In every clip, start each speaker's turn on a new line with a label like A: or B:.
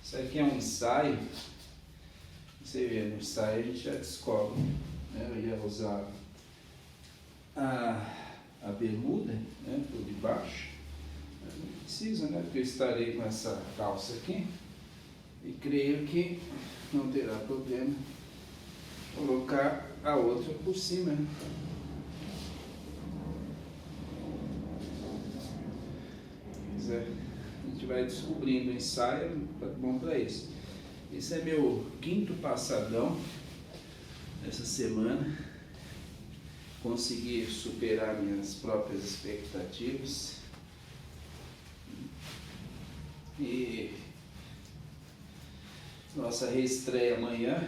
A: Isso aqui é um ensaio. Você vê, no ensaio a gente já descobre, né? Eu ia usar a bermuda, né, por debaixo. Mas não precisa, né? Porque eu estarei com essa calça aqui. E creio que não terá problema colocar a outra por cima, né? Pois é, a gente vai descobrindo o ensaio, tá bom para isso. Esse é meu 5º passadão essa semana. Consegui superar minhas próprias expectativas. E nossa reestreia amanhã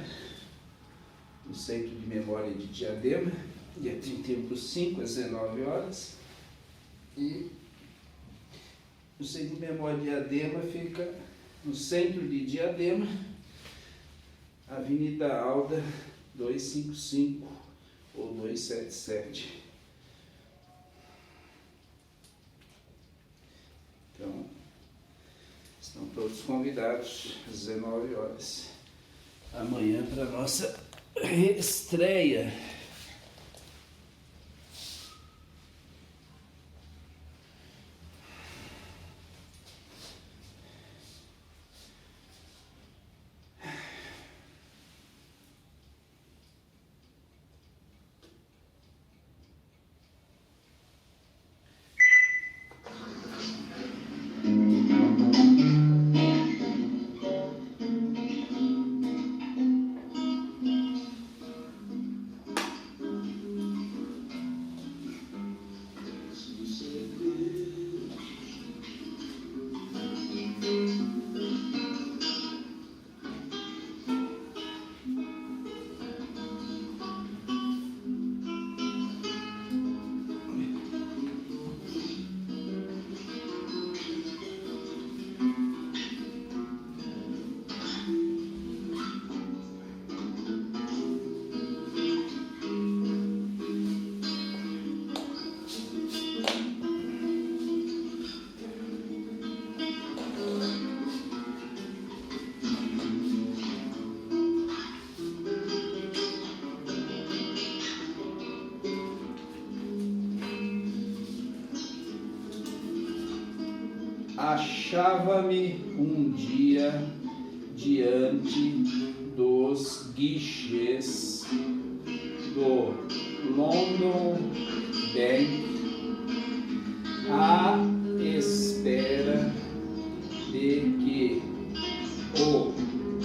A: no Centro de Memória de Diadema, dia 31/5, às 19 horas. E o Centro de Memória de Diadema fica no centro de Diadema, Avenida Alda 255 ou 277. Então, estão todos convidados às 19 horas amanhã para a nossa estreia. Achava-me um dia diante dos guichês do London Bank à espera de que o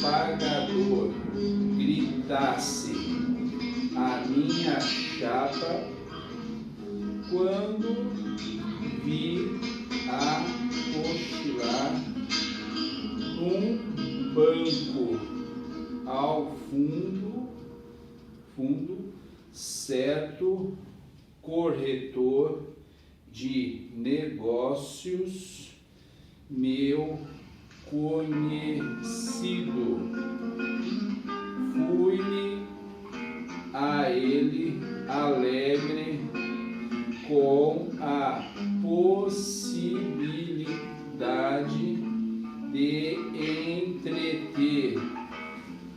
A: pagador gritasse a minha chapa quando vi a cochilar num banco ao fundo certo corretor de negócios meu conhecido. Fui-me a ele alegre com a possibilidade de entreter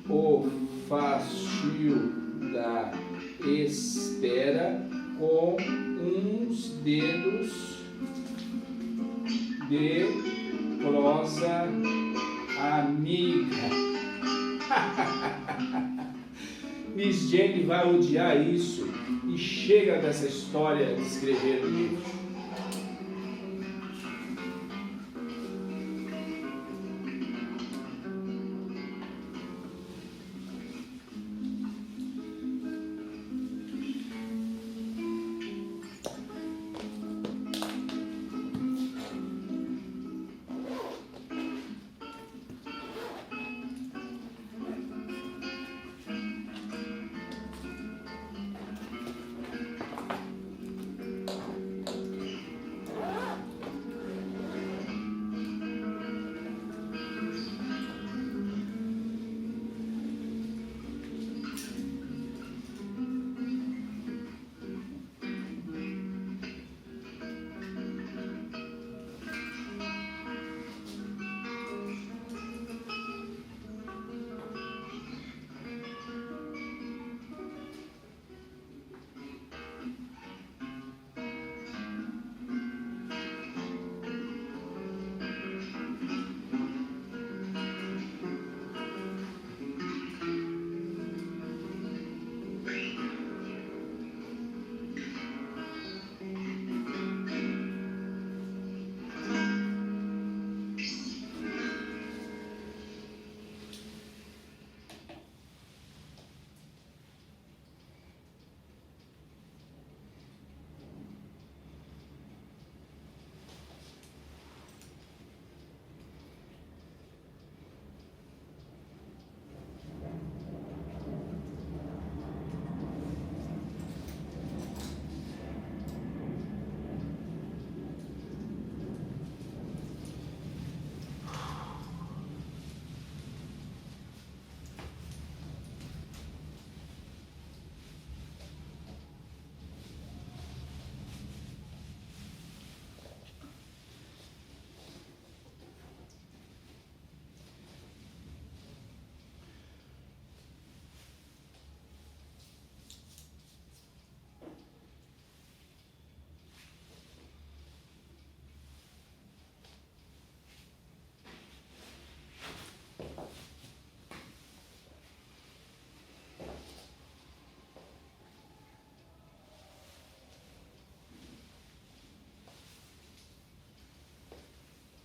A: o fastio da espera com uns dedos de prosa amiga. Miss Jane vai odiar isso e chega dessa história de escrever livro.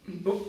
A: Bom.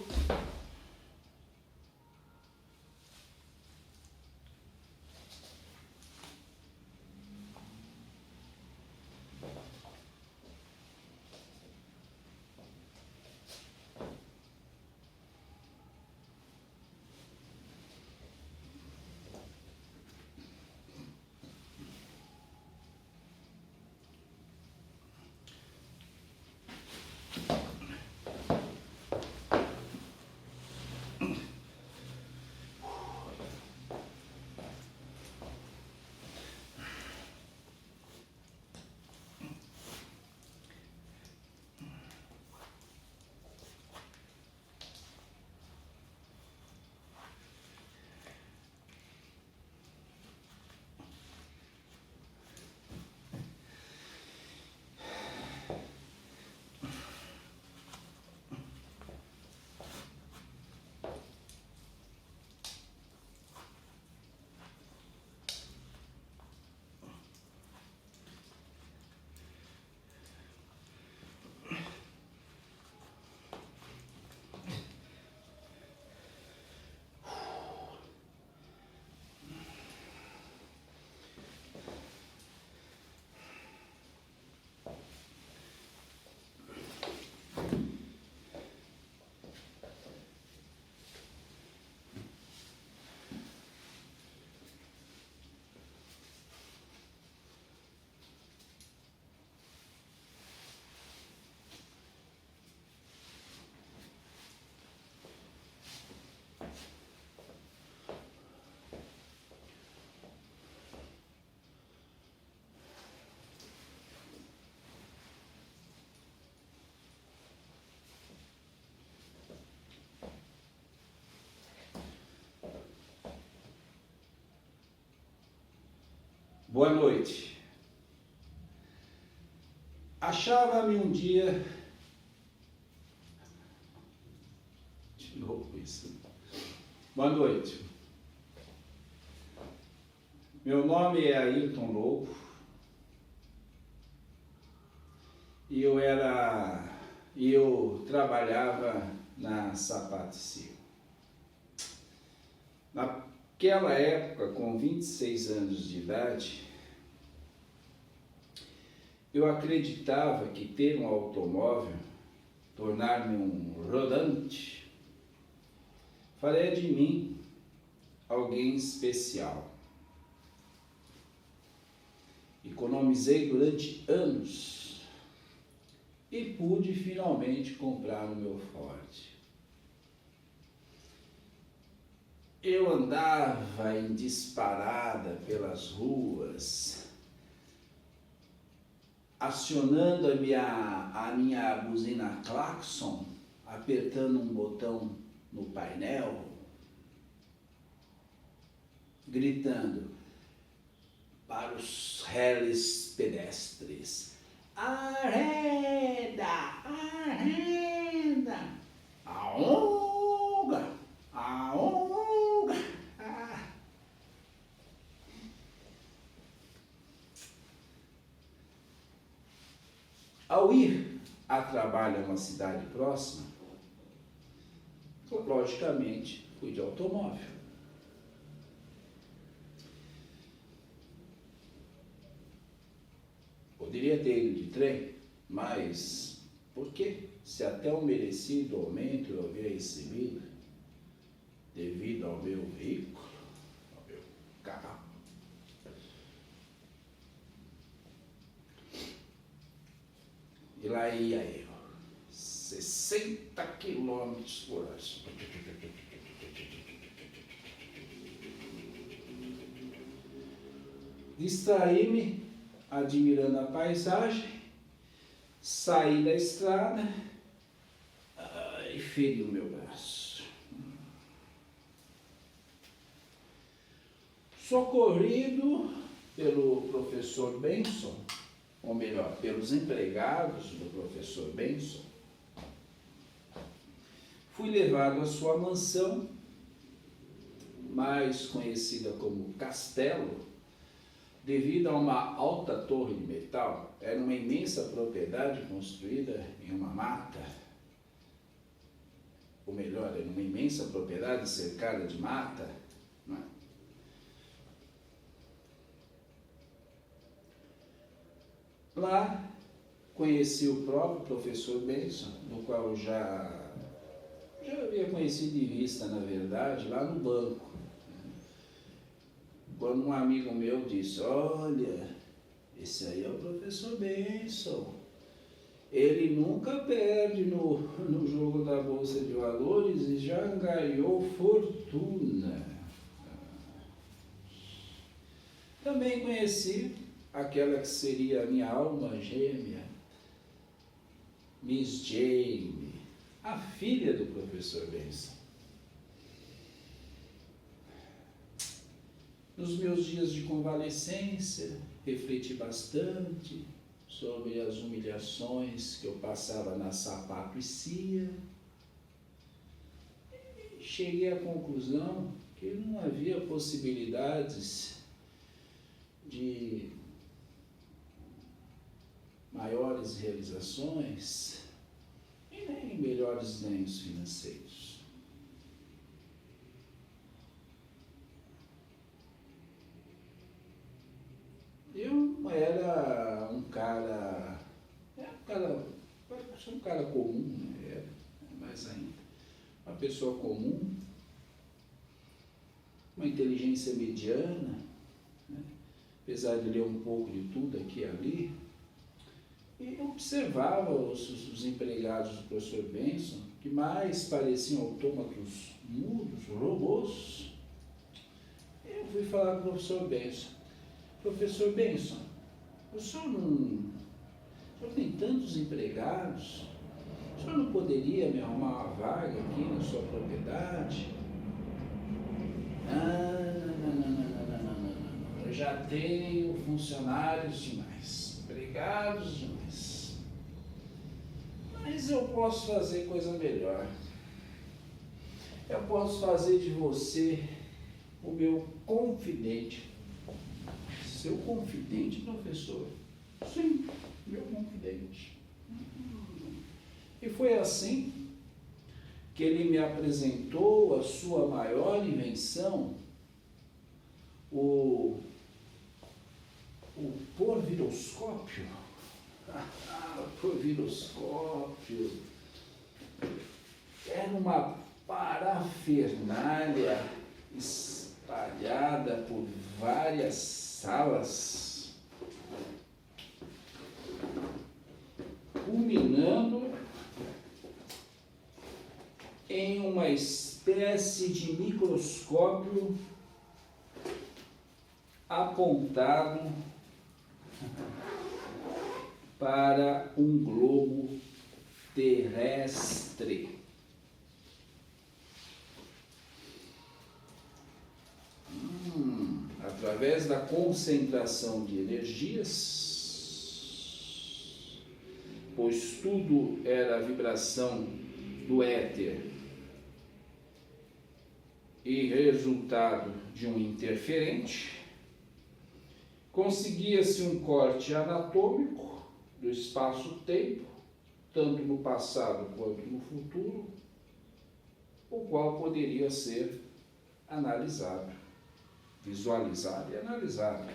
A: Boa noite. Achava-me um dia... De novo isso. Boa noite. Meu nome é Ayrton Lobo. E eu trabalhava na Sapaticil. Naquela época, com 26 anos de idade, eu acreditava que ter um automóvel, tornar-me um rodante, faria de mim alguém especial. Economizei durante anos e pude finalmente comprar o meu Ford. Eu andava em disparada pelas ruas, acionando a minha buzina claxon, apertando um botão no painel, gritando para os réis pedestres: arreda, arreda, aonga, aonga. Ao ir a trabalho a uma cidade próxima, logicamente fui de automóvel. Poderia ter ido de trem, mas por quê? Se até o merecido aumento eu havia recebido devido ao meu veículo, ao meu carro. E lá ia eu, 60 quilômetros por hora. Distraí-me, admirando a paisagem, saí da estrada e feri o meu braço. Socorrido pelo professor Benson, ou melhor, pelos empregados do professor Benson, fui levado à sua mansão, mais conhecida como Castelo, devido a uma alta torre de metal. Era uma imensa propriedade construída em uma mata, ou melhor, era uma imensa propriedade cercada de mata, não é? Lá conheci o próprio professor Benson, no qual eu já havia conhecido de vista, na verdade, lá no banco. Quando um amigo meu disse: olha, esse aí é o professor Benson, ele nunca perde no jogo da Bolsa de Valores e já angariou fortuna. Também conheci aquela que seria a minha alma gêmea, Miss Jane, a filha do professor Benson. Nos meus dias de convalescência, refleti bastante sobre as humilhações que eu passava na Sapaticil. Cheguei à conclusão que não havia possibilidades de maiores realizações e nem melhores ganhos financeiros. Eu era um cara sou um cara comum, né? Mais ainda, uma pessoa comum, uma inteligência mediana, né? Apesar de ler um pouco de tudo aqui e ali, e eu observava os empregados do professor Benson, que mais pareciam autômatos mudos, robôs. Eu fui falar com o professor Benson: professor Benson, o senhor tem tantos empregados, o senhor não poderia me arrumar uma vaga aqui na sua propriedade? Não. eu já tenho funcionários demais, empregados demais. Mas eu posso fazer coisa melhor. Eu posso fazer de você o meu confidente. Seu confidente, professor? Sim, meu confidente. E foi assim que ele me apresentou a sua maior invenção, o porviroscópio. O porviroscópio era uma parafernália espalhada por várias salas, culminando em uma espécie de microscópio apontado para um globo terrestre. Através da concentração de energias, pois tudo era a vibração do éter e resultado de um interferente, conseguia-se um corte anatômico do espaço-tempo, tanto no passado quanto no futuro, o qual poderia ser analisado, visualizado e analisado.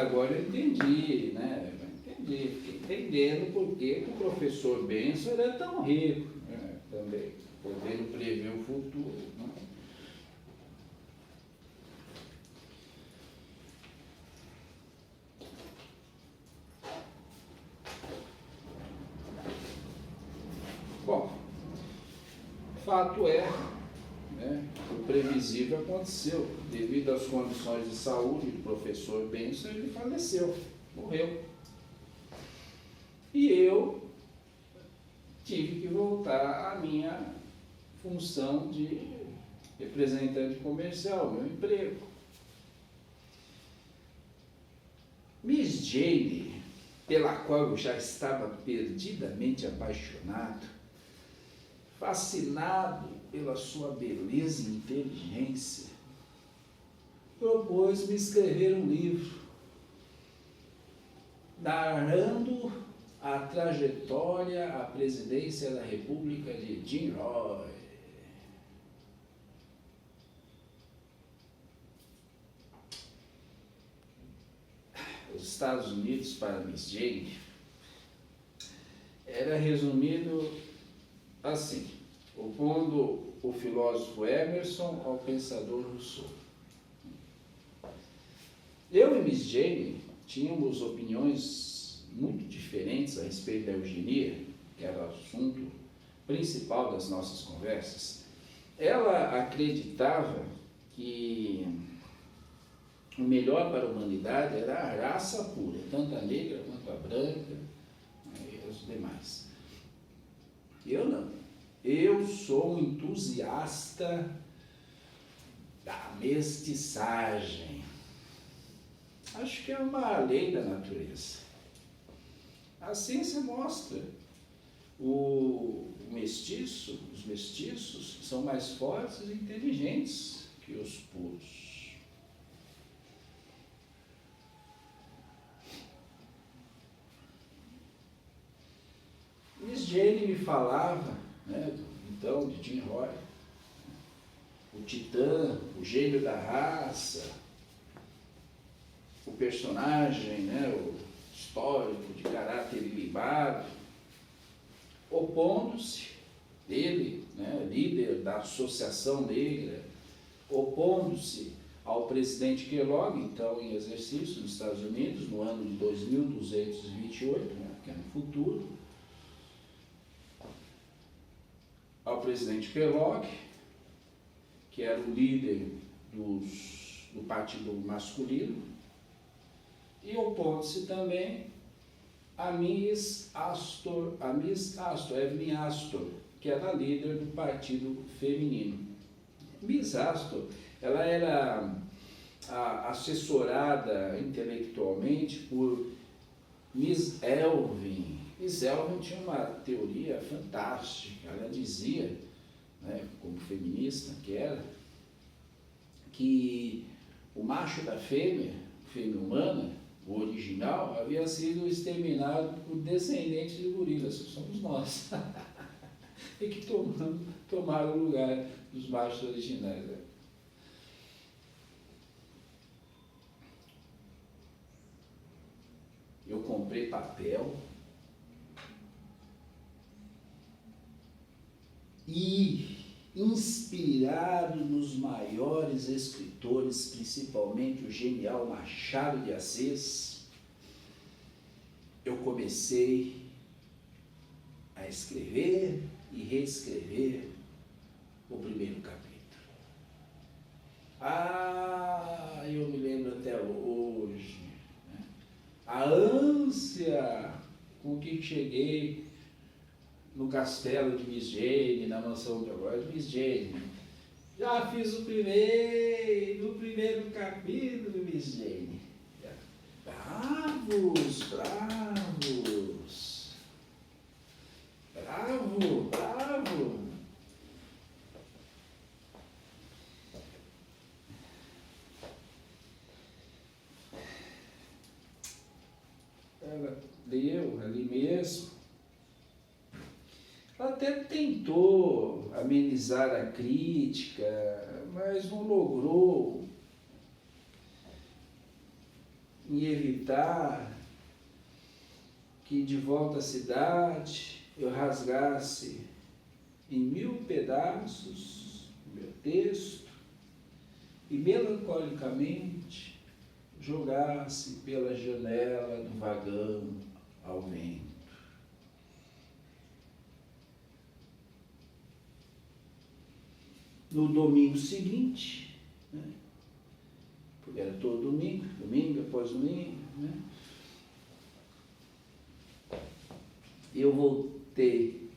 A: Agora eu entendi, né? Fiquei entendendo por que o professor Benson era tão rico, né? Também, podendo prever o futuro, né? Bom, fato é, né, o previsível aconteceu. Devido às condições de saúde do professor Benson, ele faleceu, morreu. E eu tive que voltar à minha função de representante comercial, meu emprego. Miss Jane, pela qual eu já estava perdidamente apaixonado, fascinado pela sua beleza e inteligência, propôs-me escrever um livro narrando a trajetória à presidência da República de Jim Roy. Os Estados Unidos para Miss Jane era resumido assim, opondo o filósofo Emerson ao pensador Rousseau. Eu e Miss Jane tínhamos opiniões muito diferentes a respeito da eugenia, que era o assunto principal das nossas conversas. Ela acreditava que o melhor para a humanidade era a raça pura, tanto a negra quanto a branca e os demais. Eu não. Eu sou um entusiasta da mestiçagem. Acho que é uma lei da natureza. A ciência mostra os mestiços são mais fortes e inteligentes que os puros. Miss Jane me falava, né, então, de Jim Roy, o titã, o gênio da raça, o personagem, né, o histórico de caráter ilibado, opondo-se, ele, né, líder da Associação Negra, opondo-se ao presidente Kellogg, então em exercício nos Estados Unidos, no ano de 2228, né, que é no futuro, ao presidente Kellogg, que era o líder do partido masculino, e opondo-se também a Miss Astor, Evelyn Astor, que era a líder do partido feminino. Miss Astor, ela era assessorada intelectualmente por Miss Elvin. Miss Elvin tinha uma teoria fantástica. Ela dizia, né, como feminista que era, que o macho da fêmea humana, o original, havia sido exterminado por descendentes de gorilas, que somos nós, e que tomaram o lugar dos machos originais. Né? Eu comprei papel e, inspirado nos maiores escritores, principalmente o genial Machado de Assis, eu comecei a escrever e reescrever o primeiro capítulo. Eu me lembro até hoje, né? A ânsia com que cheguei no castelo de Miss Jane, na mansão de agora de Miss Jane. Já fiz o primeiro capítulo, Miss Jane. Bravos, bravos. Bravo, bravo. Ela leu ali mesmo. Ela até tentou amenizar a crítica, mas não logrou em evitar que de volta à cidade eu rasgasse em 1000 pedaços o meu texto e melancolicamente jogasse pela janela do vagão ao vento. No domingo seguinte, né, porque era todo domingo, domingo após domingo, né, eu voltei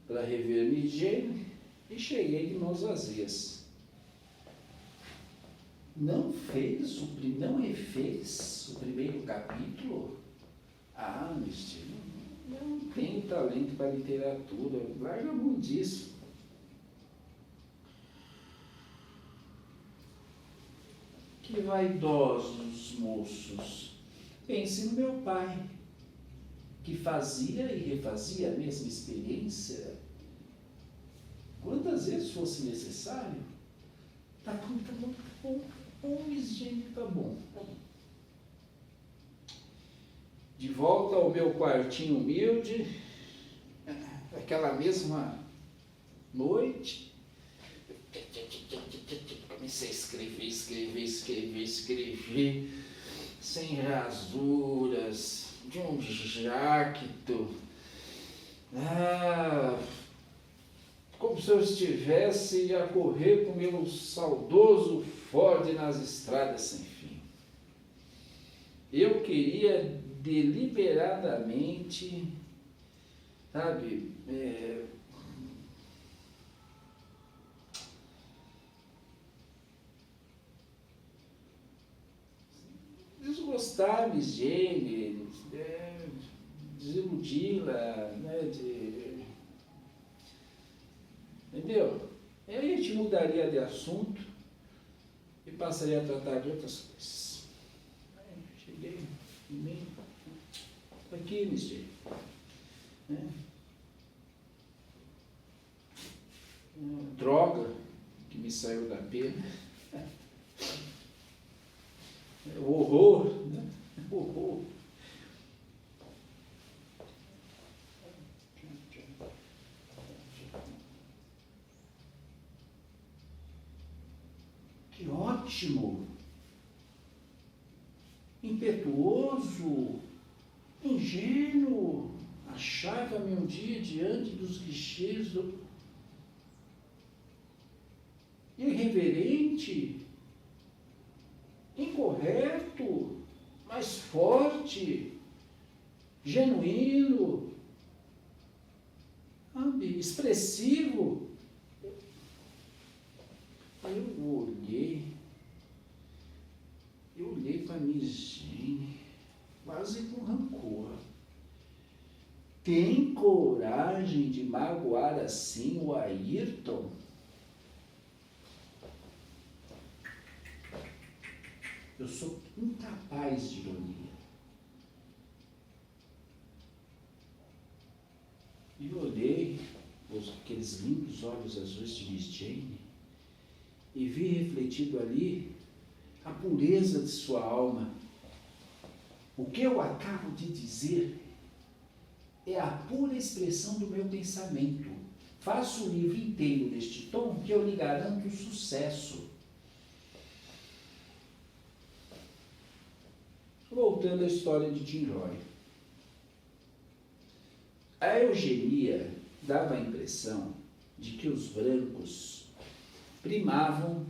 A: para rever Miss Jane e cheguei de mãos vazias. Não refez o primeiro capítulo? Miss Jane, não tem talento para literatura, larga a mão disso. Que vaidosos moços, pense no meu pai, que fazia e refazia a mesma experiência, quantas vezes fosse necessário. Tá bom, Miss Jane, tá bom. De volta ao meu quartinho humilde, aquela mesma noite, comecei a escrever, sem rasuras, de um jacto, como se eu estivesse a correr com meu saudoso Ford nas estradas sem fim. Eu queria deliberadamente, sabe, desgostar Miss Jane, desiludi-la, né, entendeu? Aí a gente mudaria de assunto e passaria a tratar de outras coisas. Aí cheguei em mim, aqui, Miss Jane, né? Droga que me saiu da pena. O horror, né? O horror. Que ótimo! Impetuoso, ingênuo, achava-me um dia diante dos guichês irreverente, incorreto, mas forte, genuíno. Amei. expressivo. Aí eu olhei para Miss Jane, quase com rancor. Tem coragem de magoar assim o Ayrton? Eu sou incapaz de ironia. E olhei aqueles lindos olhos azuis de Miss Jane e vi refletido ali a pureza de sua alma. O que eu acabo de dizer é a pura expressão do meu pensamento. Faço o livro inteiro neste tom que eu lhe garanto sucesso. Voltando à história de Jim Roy. A eugenia dava a impressão de que os brancos primavam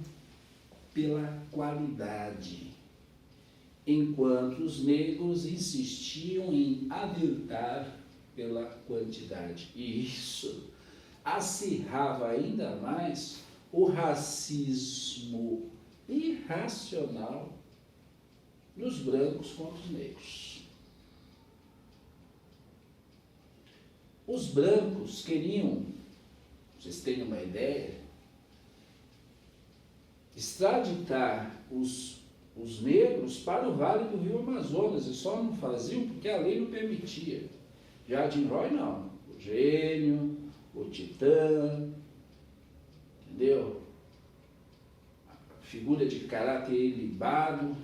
A: pela qualidade, enquanto os negros insistiam em aviltar pela quantidade. E isso acirrava ainda mais o racismo irracional dos brancos contra os negros. Os brancos queriam, vocês têm uma ideia, extraditar os negros para o Vale do Rio Amazonas, e só não faziam porque a lei não permitia. Já Jim Roy não, o gênio, o titã, entendeu? A figura de caráter ilibado,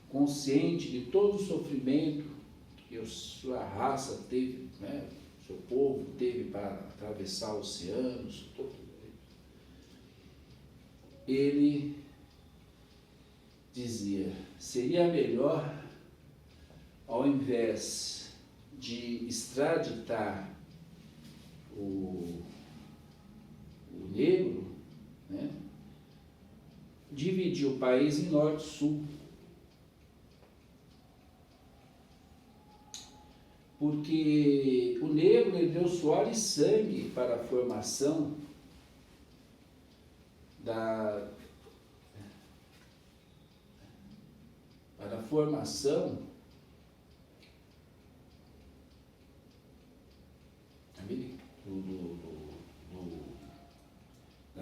A: consciente de todo o sofrimento que a sua raça teve, né? O seu povo teve para atravessar oceanos, ele dizia, seria melhor, ao invés de extraditar o negro, né, dividir o país em norte e sul. Porque o negro ele deu suor e sangue para a formação da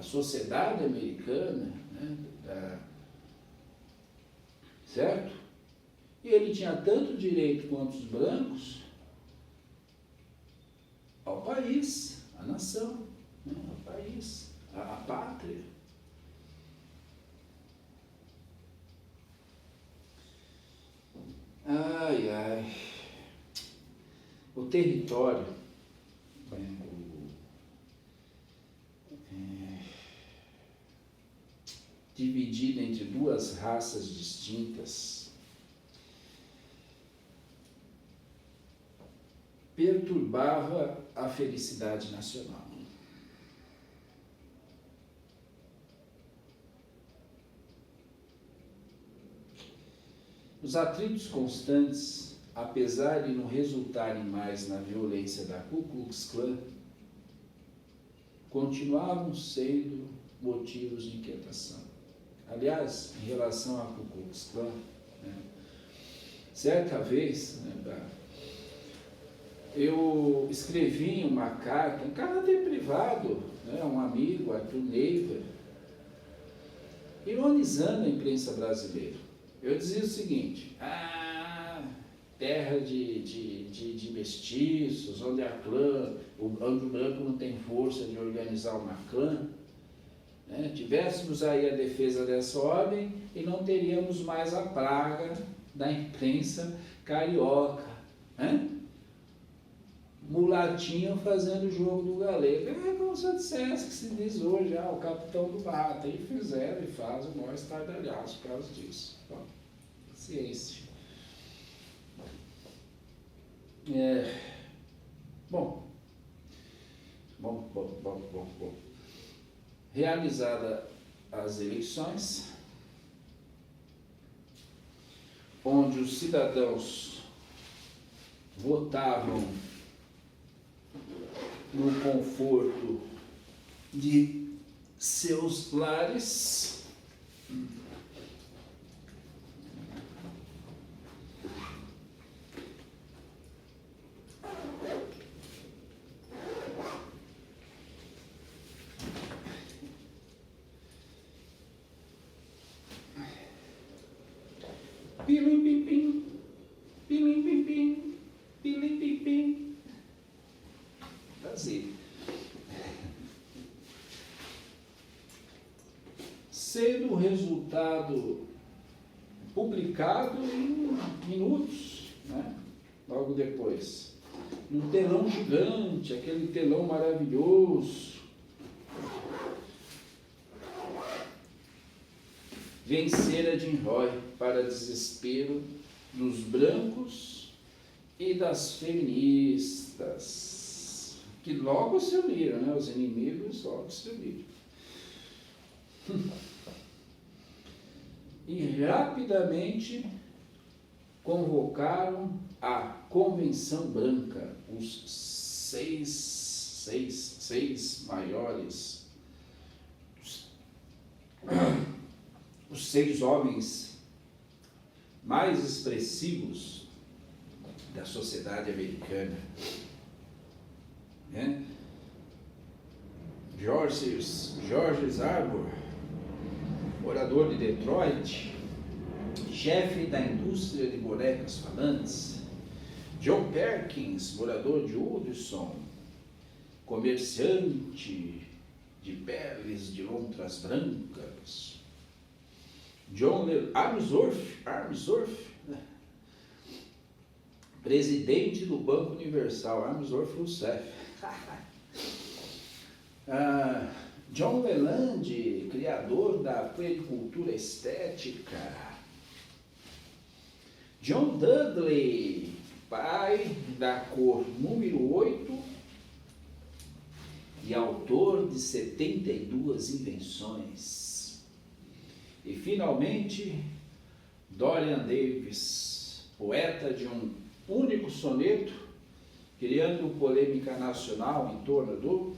A: sociedade americana, né? Certo? E ele tinha tanto direito quanto os brancos ao país, à nação, né? Ao país, à pátria. Ai, ai. O território, dividido entre duas raças distintas, perturbava a felicidade nacional. Os atritos constantes, apesar de não resultarem mais na violência da Ku Klux Klan, continuavam sendo motivos de inquietação. Aliás, em relação à Ku Klux Klan, né, certa vez, né, eu escrevi em uma carta, um caráter privado, né, um amigo, Arthur Neiva, ironizando a imprensa brasileira. Eu dizia o seguinte, terra de mestiços, onde o branco não tem força de organizar uma clã, né? Tivéssemos aí a defesa dessa ordem e não teríamos mais a praga da imprensa carioca, né? Mulatinho fazendo o jogo do galego. É como se eu dissesse que se diz hoje, o capitão do mato. E fizeram e fazem o maior estardalhaço por causa disso. Bom, ciência. Bom. Realizada as eleições, onde os cidadãos votavam no conforto de seus lares, pilim-pim-pim, pilim-pim-pim, pilim-pim-pim. Assim. Sendo o resultado publicado em minutos, né? Logo depois. Um telão gigante, aquele telão maravilhoso. Vencera Jim Roy, para desespero dos brancos e das feministas, que logo se uniram, né? Os inimigos logo se uniram. E rapidamente convocaram a Convenção Branca, os seis maiores, os 6 homens mais expressivos da sociedade americana, né? George Arbor, morador de Detroit, chefe da indústria de bonecas falantes. John Perkins, morador de Hudson, comerciante de peles de lontras brancas. John Armsworth, presidente do Banco Universal, Armsworth Rousseff. John Leland, criador da puericultura estética. John Dudley, pai da cor número 8 e autor de 72 invenções. E finalmente, Dorian Davis, poeta de um único soneto, criando polêmica nacional em torno do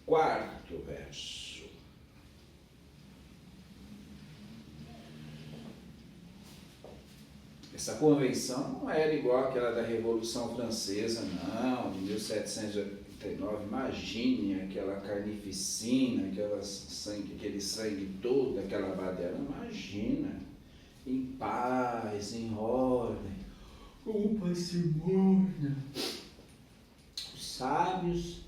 A: 4º verso. Essa convenção não era igual àquela da Revolução Francesa, não, de 1789. Imagine aquela carnificina, aquele sangue todo, aquela baderna. Imagina, em paz, em ordem, com parcimônia. Os sábios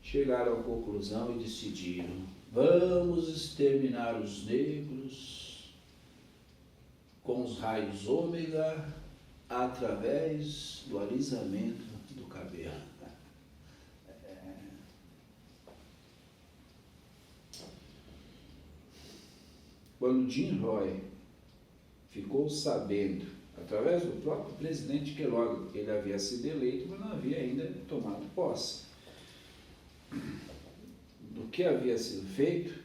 A: chegaram à conclusão e decidiram: vamos exterminar os negros com os raios ômega através do alisamento do cabelo. Quando Jim Roy ficou sabendo, através do próprio presidente Kellogg, porque ele havia sido eleito, mas não havia ainda tomado posse, do que havia sido feito,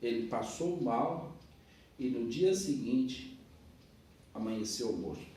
A: ele passou mal e no dia seguinte amanheceu morto.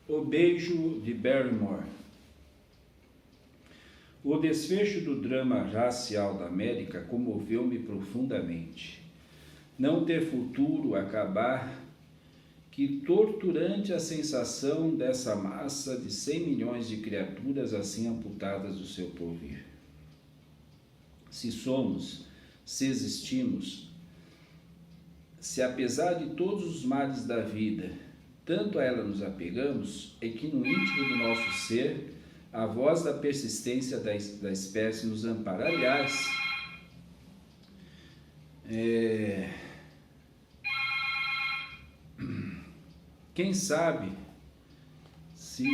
B: O beijo de Barrymore. O desfecho do drama racial da América comoveu-me profundamente. Não ter futuro, acabar, que torturante a sensação dessa massa de 100 milhões de criaturas assim amputadas do seu porvir. Se somos, se existimos, se apesar de todos os males da vida, tanto a ela nos apegamos, é que no íntimo do nosso ser, a voz da persistência da espécie nos ampara. Aliás, quem sabe se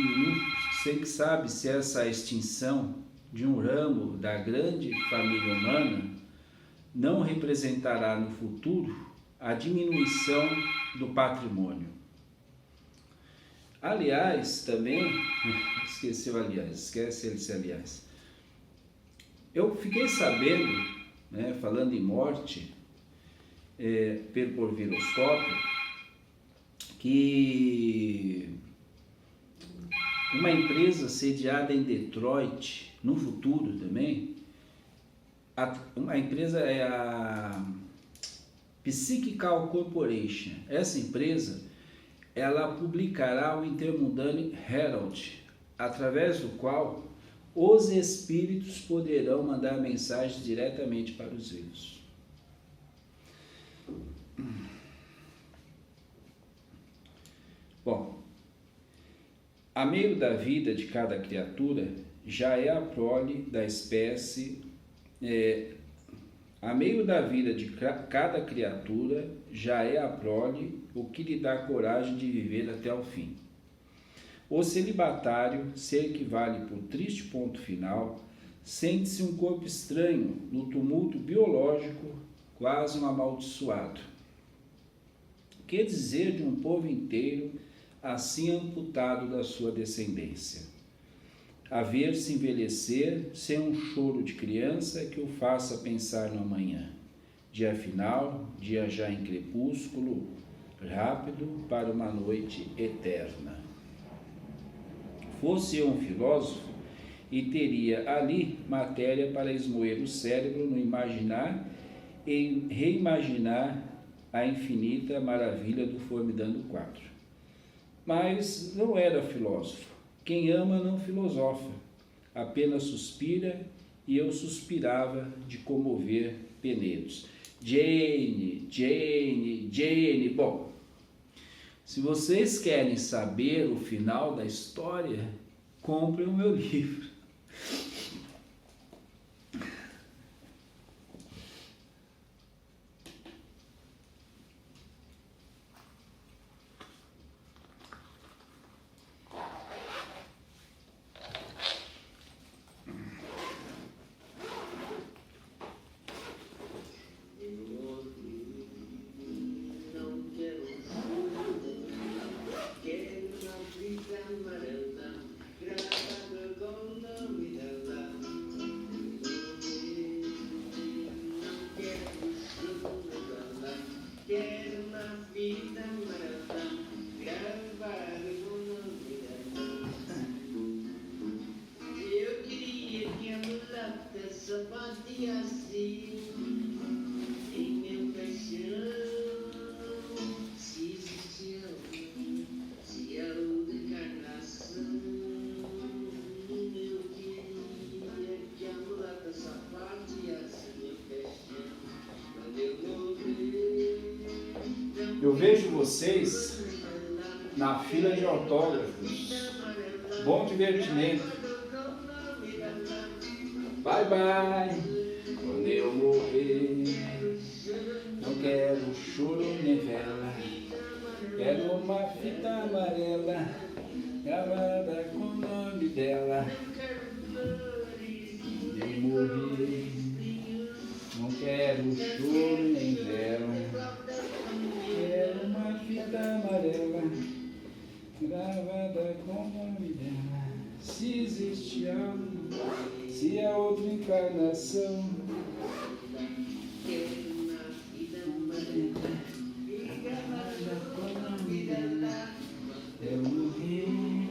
B: essa extinção de um ramo da grande família humana não representará no futuro a diminuição do patrimônio. Aliás, também, esquece esse aliás. Eu fiquei sabendo, né, falando em morte, por viroscópio, que uma empresa sediada em Detroit, no futuro também, uma empresa é a Psychical Corporation. Essa empresa, ela publicará o Intermundane Herald, através do qual os espíritos poderão mandar mensagens diretamente para os vivos. Bom, a meio da vida de cada criatura já é a prole da espécie. A meio da vida de cada criatura já é a prole o que lhe dá coragem de viver até o fim. O celibatário se equivale por triste ponto final, sente-se um corpo estranho no tumulto biológico, quase um amaldiçoado. Que dizer de um povo inteiro assim amputado da sua descendência? A ver-se envelhecer sem um choro de criança que o faça pensar no amanhã. Dia final, dia já em crepúsculo, rápido para uma noite eterna. Fosse eu um filósofo e teria ali matéria para esmoer o cérebro no imaginar e reimaginar a infinita maravilha do Formidando 4. Mas não era filósofo. Quem ama não filosofa, apenas suspira, e eu suspirava de comover penedos. Jane. Bom, se vocês querem saber o final da história, comprem o meu livro. Eu vejo vocês na fila de autógrafos. Bom divertimento. Bye, bye. Quando eu morrer, não quero choro nem vela. Quero uma fita amarela gravada com o nome dela. Quando eu morrer, não quero choro nem vela. Quero uma fita amarela gravada com o nome dela. Se existe algo, se há outra encarnação, quero uma fita amarela gravada com o nome dela. Eu morri.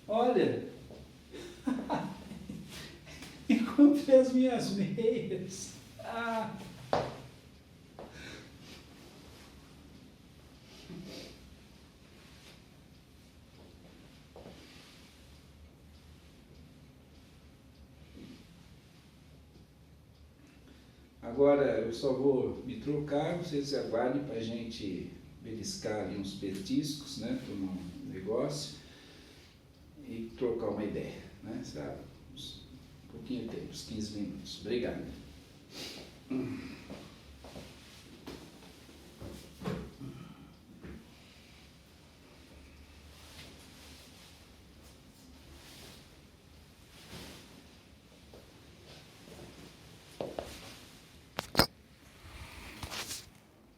B: Olha, encontrei as minhas meias. Ah. Agora eu só vou me trocar, vocês aguardem para a gente beliscar ali uns petiscos, né, para um negócio e trocar uma ideia, né, sabe? Um pouquinho de tempo, uns 15 minutos. Obrigado.